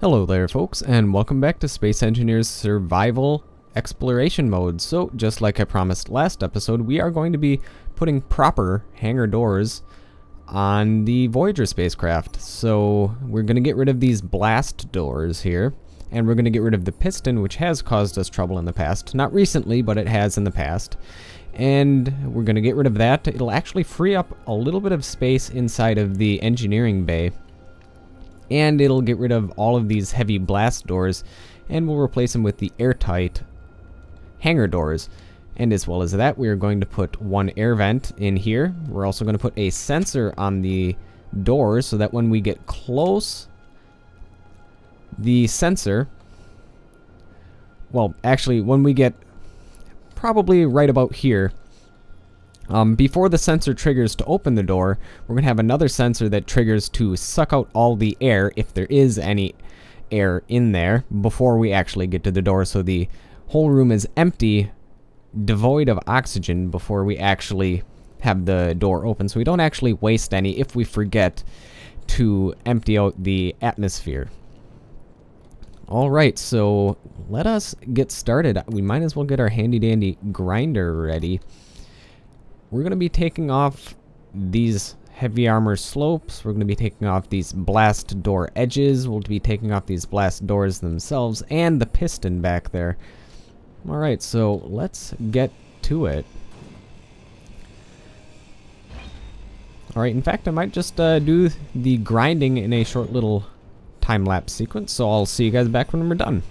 Hello there folks, and welcome back to Space Engineer's Survival Exploration Mode. So, just like I promised last episode, we are going to be putting proper hangar doors on the Voyager spacecraft. So, we're going to get rid of these blast doors here, and we're going to get rid of the piston, which has caused us trouble in the past. Not recently, but it has in the past. And we're going to get rid of that. It'll actually free up a little bit of space inside of the engineering bay. And it'll get rid of all of these heavy blast doors, and we'll replace them with the airtight hangar doors. And as well as that, we are going to put one air vent in here. We're also going to put a sensor on the doors so that when we get close, the sensor, well, actually, when we get probably right about here, before the sensor triggers to open the door, we're going to have another sensor that triggers to suck out all the air, if there is any air in there, before we actually get to the door, so the whole room is empty, devoid of oxygen, before we actually have the door open, so we don't actually waste any if we forget to empty out the atmosphere. Alright, so let us get started. We might as well get our handy-dandy grinder ready. We're going to be taking off these heavy armor slopes. We're going to be taking off these blast door edges. We'll be taking off these blast doors themselves and the piston back there. Alright, so let's get to it. Alright, in fact, I might just do the grinding in a short little time-lapse sequence, so I'll see you guys back when we're done.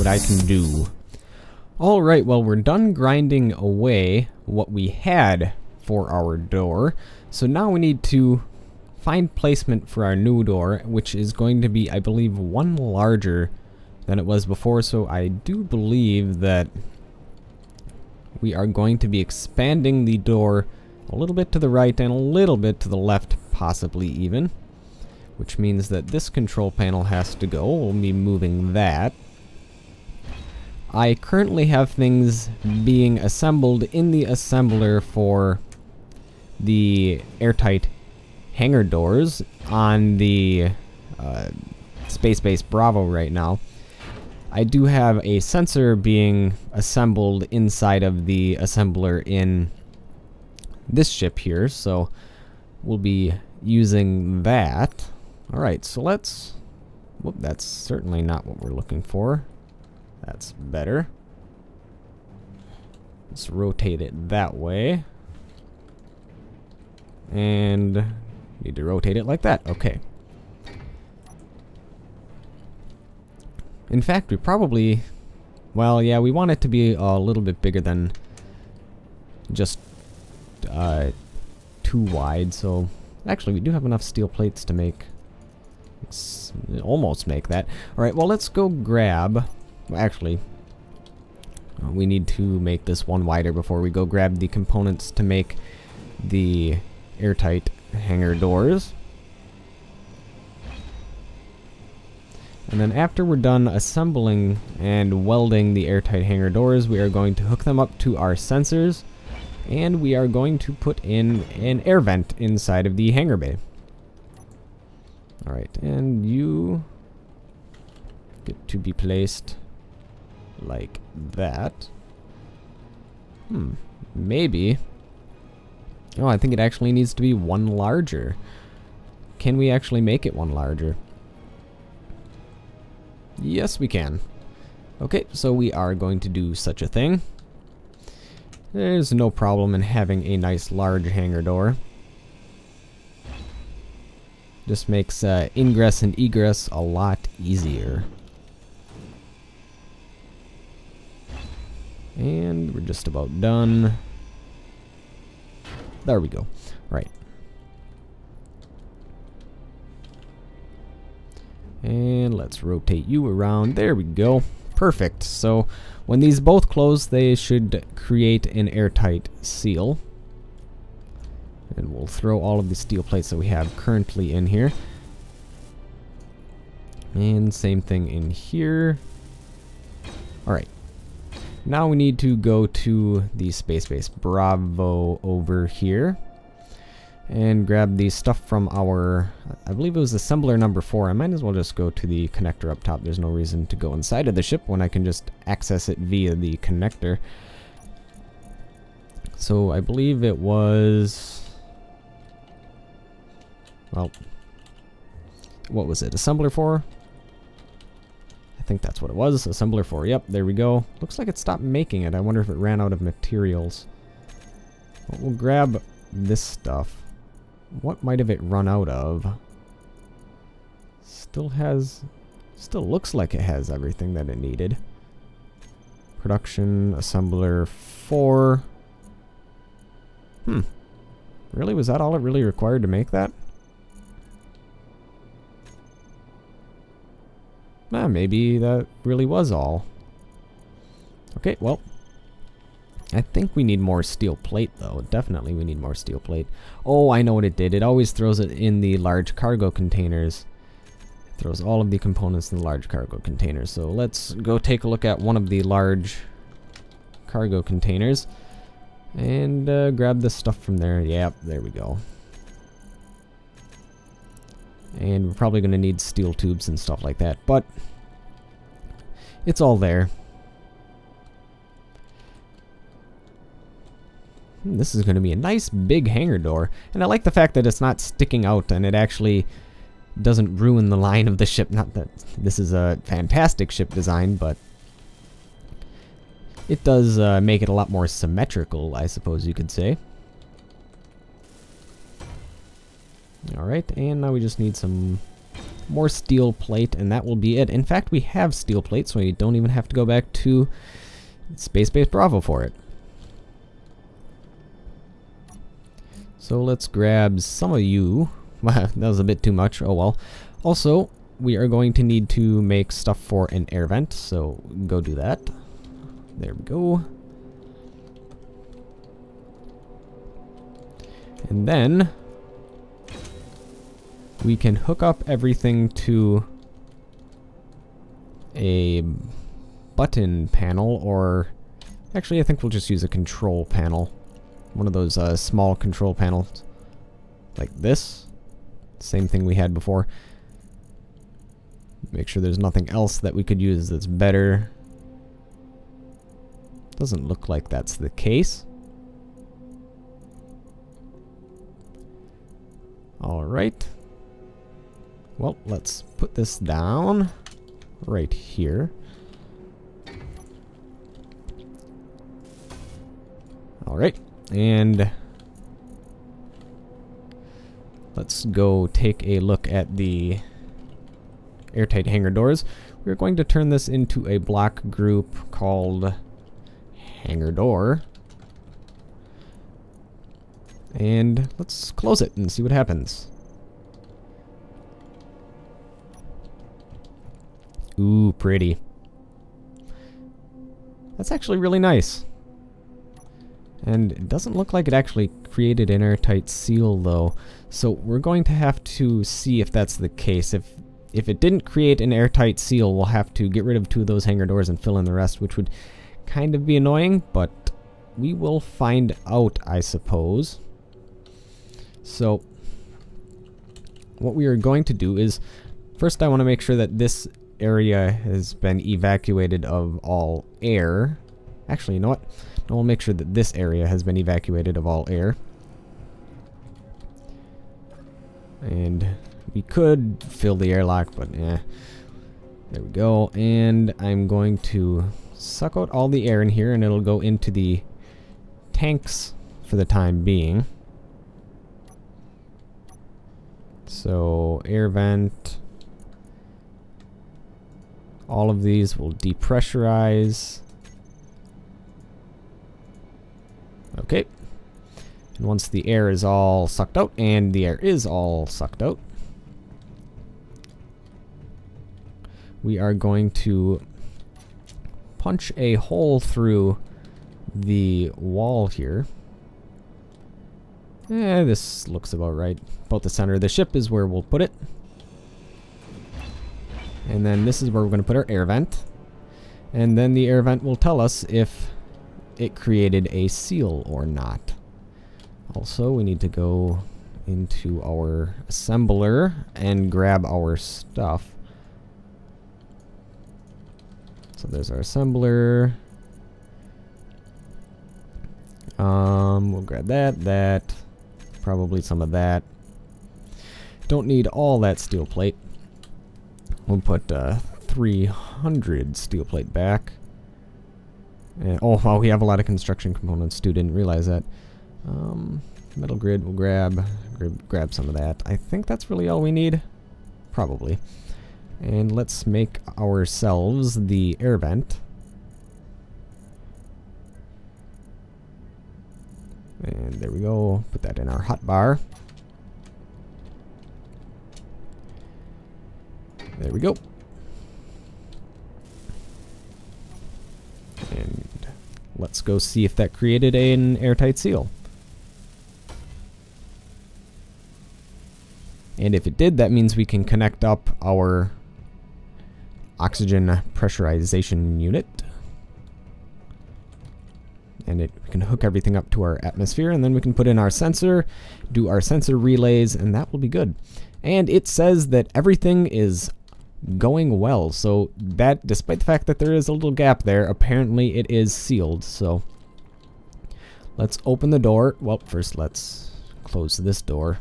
I can do. Alright, well, we're done grinding away what we had for our door, so now we need to find placement for our new door, which is going to be, I believe, one larger than it was before, so I do believe that we are going to be expanding the door a little bit to the right and a little bit to the left, possibly even, which means that this control panel has to go. We'll be moving that. I currently have things being assembled in the assembler for the airtight hangar doors on the Space Base Bravo right now. I do have a sensor being assembled inside of the assembler in this ship here, so we'll be using that. Alright, so let's... Whoop, that's certainly not what we're looking for. That's better. Let's rotate it that way. And need to rotate it like that. Okay. In fact, we probably Well, yeah, we want it to be a little bit bigger than just too wide. So actually, we do have enough steel plates to make almost make that. All right, well, let's go grab. Well, actually, we need to make this one wider before we go grab the components to make the airtight hangar doors. And then after we're done assembling and welding the airtight hangar doors, we are going to hook them up to our sensors, and we are going to put in an air vent inside of the hangar bay. Alright, and you get to be placed like that. Maybe. Oh, I think it actually needs to be one larger. Can we actually make it one larger? Yes, we can. Okay, so we are going to do such a thing. There's no problem in having a nice large hangar door. Just makes ingress and egress a lot easier. And we're just about done. There we go. Right. And let's rotate you around. There we go. Perfect. So when these both close, they should create an airtight seal. And we'll throw all of the steel plates that we have currently in here. And same thing in here. Alright. Now we need to go to the space base Bravo over here. And grab the stuff from our, I believe it was assembler number 4. I might as well just go to the connector up top. There's no reason to go inside of the ship when I can just access it via the connector. So I believe it was, well, what was it? Assembler 4? I think that's what it was. Assembler 4. Yep, there we go. Looks like it stopped making it. I wonder if it ran out of materials. Well, we'll grab this stuff. What might have it run out of? Still looks like it has everything that it needed. Production assembler 4. Really? Was that all it really required to make that? Maybe that really was all. Okay, well, I think we need more steel plate, though. Definitely we need more steel plate. Oh, I know what it did. It always throws it in the large cargo containers. It throws all of the components in the large cargo containers. So let's go take a look at one of the large cargo containers. And grab the stuff from there. Yep, there we go. And we're probably going to need steel tubes and stuff like that. But it's all there. This is going to be a nice big hangar door. And I like the fact that it's not sticking out and it actually doesn't ruin the line of the ship. Not that this is a fantastic ship design, but it does make it a lot more symmetrical, I suppose you could say. Alright, and now we just need some more steel plate, and that will be it. In fact, we have steel plate, so we don't even have to go back to Space Base Bravo for it. So let's grab some of you. That was a bit too much. Oh well. Also, we are going to need to make stuff for an air vent, so go do that. There we go. And then we can hook up everything to a button panel, or actually I think we'll just use a control panel. One of those small control panels like this. Same thing we had before. Make sure there's nothing else that we could use that's better. Doesn't look like that's the case. Alright. Well, let's put this down right here. Alright, and let's go take a look at the airtight hangar doors. we're going to turn this into a block group called hangar door. And let's close it and see what happens. Ooh, pretty. That's actually really nice. And it doesn't look like it actually created an airtight seal though. So we're going to have to see if that's the case. If it didn't create an airtight seal, we'll have to get rid of 2 of those hangar doors and fill in the rest, which would kind of be annoying, but we will find out, I suppose. So what we are going to do is, first I want to make sure that this area has been evacuated of all air. Actually, you know what? I will make sure that this area has been evacuated of all air. And we could fill the airlock, but yeah. There we go. And I'm going to suck out all the air in here, and it'll go into the tanks for the time being. So, air vent. All of these will depressurize. Okay. And once the air is all sucked out, and the air is all sucked out, we are going to punch a hole through the wall here. This looks about right. About the center of the ship is where we'll put it. And then this is where we're going to put our air vent. And then the air vent will tell us if it created a seal or not. Also, we need to go into our assembler and grab our stuff. So there's our assembler. We'll grab that, probably some of that. Don't need all that steel plate. We'll put 300 steel plate back. And, oh, wow, we have a lot of construction components too. Didn't realize that. Metal grid, we'll grab some of that. I think that's really all we need. Probably. And let's make ourselves the air vent. And there we go. Put that in our hotbar. There we go. And let's go see if that created an airtight seal. And if it did, that means we can connect up our oxygen pressurization unit. And we can hook everything up to our atmosphere, and then we can put in our sensor, do our sensor relays, and that will be good. And it says that everything is going well, so that, despite the fact that there is a little gap there, apparently it is sealed. So let's open the door. Well, first let's close this door,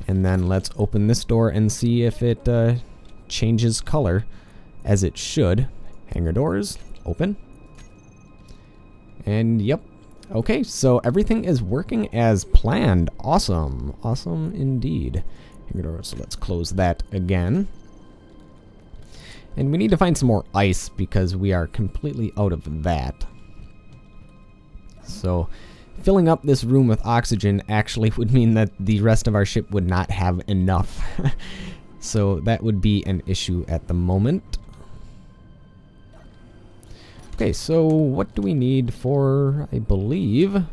and then let's open this door and see if it changes color, as it should. Hangar doors, open. And yep. Okay, so everything is working as planned. Awesome. Awesome indeed. So let's close that again. And we need to find some more ice because we are completely out of that. So filling up this room with oxygen actually would mean that the rest of our ship would not have enough. So that would be an issue at the moment. Okay, so what do we need for, I believe, we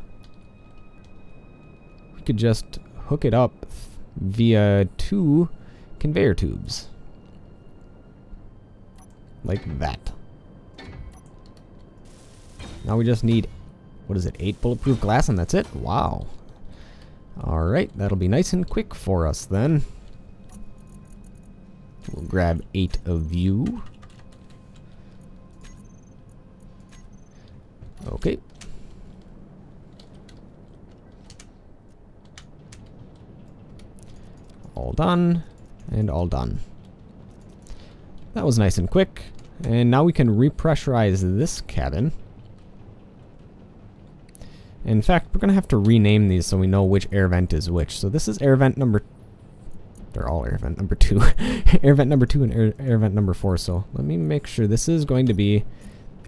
could just hook it up via 2 conveyor tubes. Like that. Now we just need, what is it, 8 bulletproof glass and that's it? Wow. Alright, that'll be nice and quick for us then. We'll grab 8 of you. Okay. All done, and all done. That was nice and quick. And now we can repressurize this cabin. In fact, we're going to have to rename these so we know which air vent is which. So this is air vent number They're all air vent number 2. Air vent number 2 and air vent number 4. So let me make sure this is going to be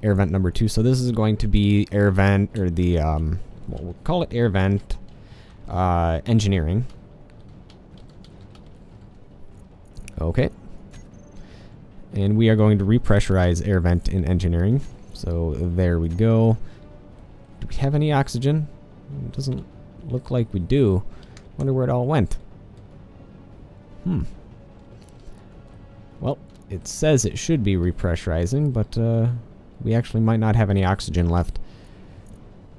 air vent number 2. So this is going to be air vent, or the, well, we'll call it air vent engineering. Okay. And we are going to repressurize air vent in engineering. So there we go. Do we have any oxygen? It doesn't look like we do. Wonder where it all went. Well, it says it should be repressurizing, but we actually might not have any oxygen left.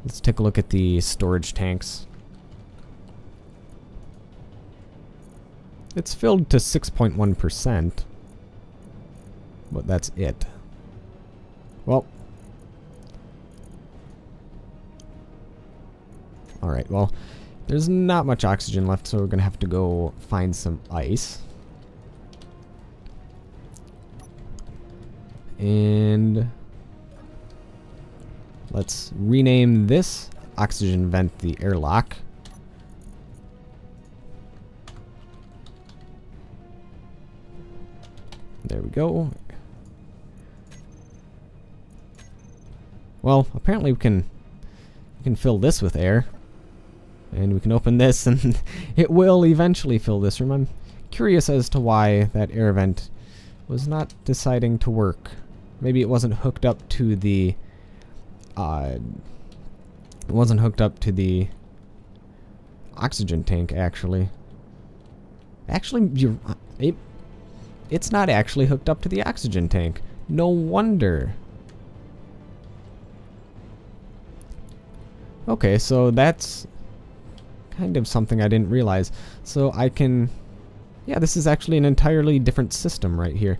Let's take a look at the storage tanks. It's filled to 6.1%, but that's it. Well, alright, well, there's not much oxygen left, so we're gonna have to go find some ice. And let's rename this oxygen vent the airlock. There we go. Well, apparently we can fill this with air. And we can open this and it will eventually fill this room. I'm curious as to why that air vent was not deciding to work. Maybe it wasn't hooked up to the oxygen tank, actually. Actually, it's not actually hooked up to the oxygen tank. No wonder. Okay, so that's kind of something I didn't realize. So I can... yeah, this is actually an entirely different system right here.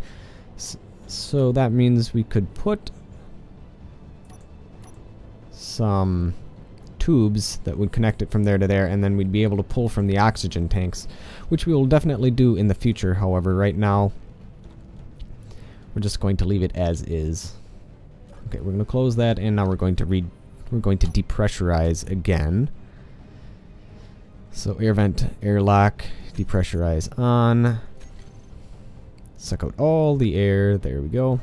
So that means we could put some tubes that would connect it from there to there, and then we'd be able to pull from the oxygen tanks, which we will definitely do in the future. However, right now, we're just going to leave it as is. Okay, we're going to close that, and now we're going to depressurize again. So air vent, airlock, depressurize on. Suck out all the air. There we go.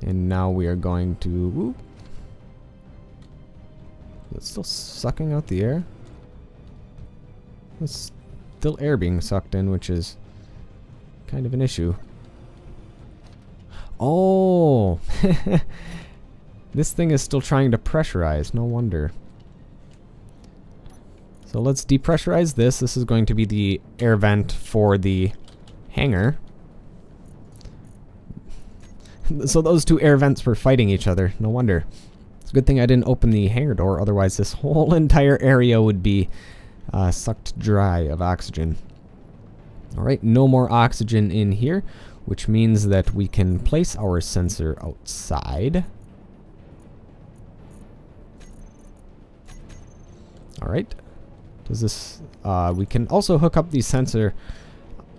And now we are going to... whoop. Is it still sucking out the air? There's still air being sucked in, which is kind of an issue. Oh! This thing is still trying to pressurize. No wonder. So let's depressurize this. This is going to be the air vent for the hangar. So those two air vents were fighting each other. No wonder. It's a good thing I didn't open the hangar door, otherwise this whole entire area would be sucked dry of oxygen. Alright, no more oxygen in here, which means that we can place our sensor outside. Alright. Does this... we can also hook up the sensor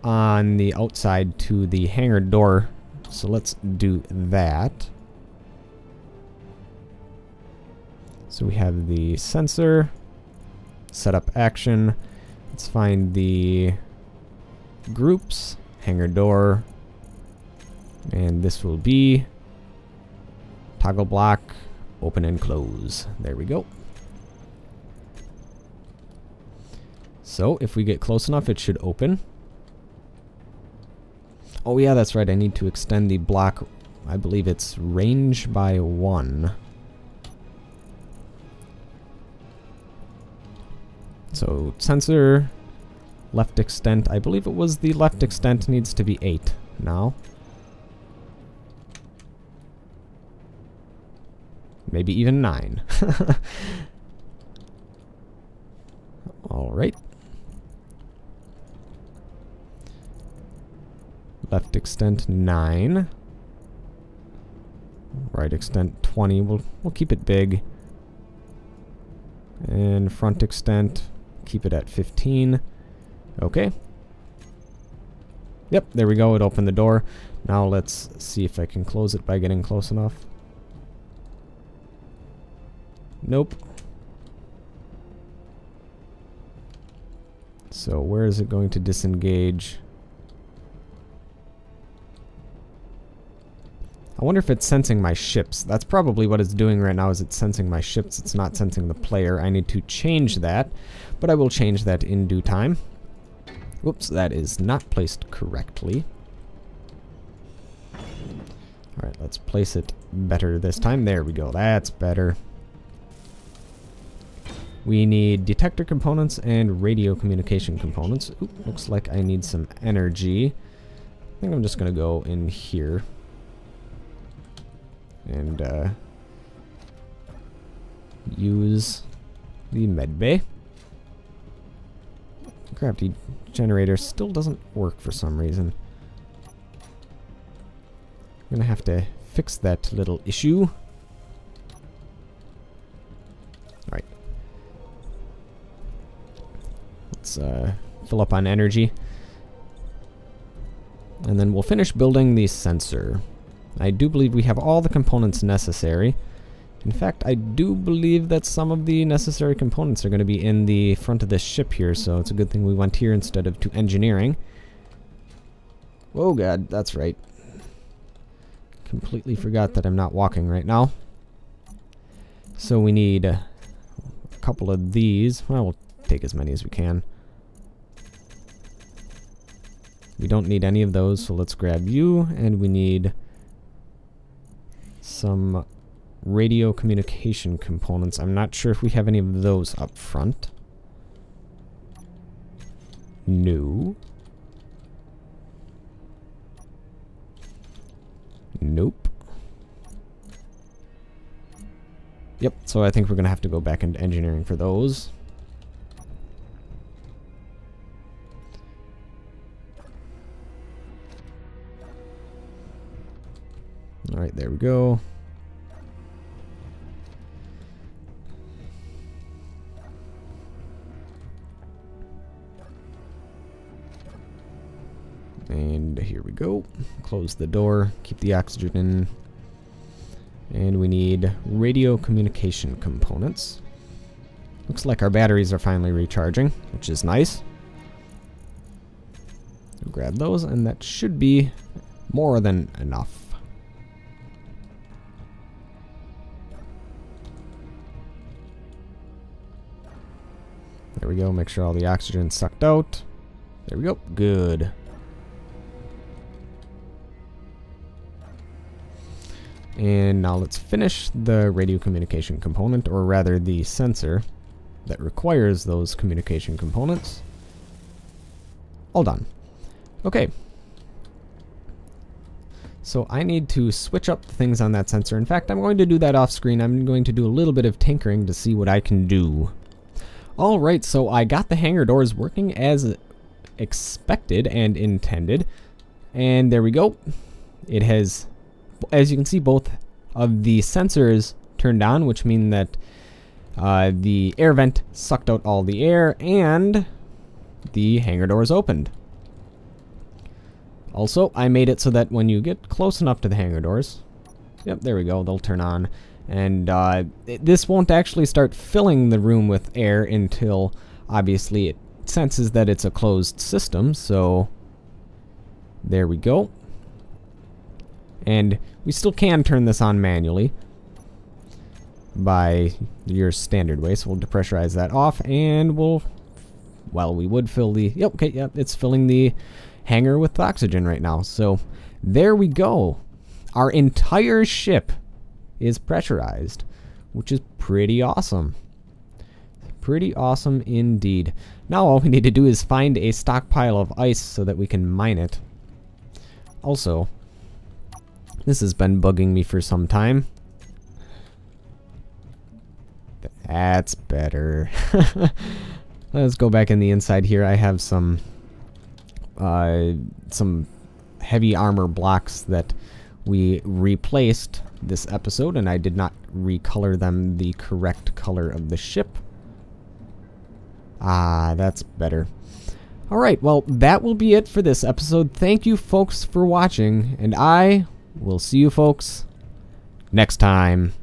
on the outside to the hangar door. So let's do that. So we have the sensor. Setup action. Let's find the groups. Hangar door. And this will be toggle block. Open and close. There we go. So, if we get close enough, it should open. Oh yeah, that's right, I need to extend the block. I believe it's range by 1. So, sensor, left extent. I believe it was the left extent needs to be 8 now. Maybe even 9. Alright. Left extent 9. Right extent 20. We'll keep it big. And front extent, keep it at 15. Okay. Yep, there we go. It opened the door. Now let's see if I can close it by getting close enough. Nope. So where is it going to disengage? I wonder if it's sensing my ships. That's probably what it's doing right now, is it's sensing my ships. It's not sensing the player. I need to change that, but I will change that in due time. Whoops, that is not placed correctly. Alright, let's place it better this time. There we go. That's better. We need detector components and radio communication components. Oop, looks like I need some energy. I think I'm just going to go in here. And use the medbay. Gravity generator still doesn't work for some reason. I'm gonna have to fix that little issue. Alright. Let's fill up on energy. And then we'll finish building the sensor. I do believe we have all the components necessary. In fact, I do believe that some of the necessary components are going to be in the front of this ship here, so it's a good thing we went here instead of to engineering. Oh god, that's right. Completely forgot that I'm not walking right now. So we need a couple of these. Well, we'll take as many as we can. We don't need any of those, so let's grab you, and we need some radio communication components. I'm not sure if we have any of those up front. No. Nope. Yep, so I think we're gonna have to go back into engineering for those. Alright, there we go. And here we go. Close the door, keep the oxygen in. And we need radio communication components. Looks like our batteries are finally recharging, which is nice. We'll grab those, and that should be more than enough. There we go, make sure all the oxygen's sucked out. There we go, good. And now let's finish the radio communication component, or rather the sensor that requires those communication components. All done. Okay. So I need to switch up the things on that sensor. In fact, I'm going to do that off screen. I'm going to do a little bit of tinkering to see what I can do. Alright, so I got the hangar doors working as expected and intended. And there we go. It has, as you can see, both of the sensors turned on, which mean that the air vent sucked out all the air and the hangar doors opened. Also, I made it so that when you get close enough to the hangar doors, yep, there we go, they'll turn on. And this won't actually start filling the room with air until, obviously, it senses that it's a closed system, so there we go. And we still can turn this on manually by your standard way, so we'll depressurize that off, and we'll, well, we would fill the, yep, okay, yep, it's filling the hangar with oxygen right now. So there we go. Our entire ship is pressurized, which is pretty awesome. Pretty awesome indeed. Now all we need to do is find a stockpile of ice so that we can mine it. Also, this has been bugging me for some time. That's better. Let's go back in the inside here. I have some heavy armor blocks that we replaced this episode, and I did not recolor them the correct color of the ship. Ah, that's better. Alright, well, that will be it for this episode. Thank you, folks, for watching, and I will see you folks next time.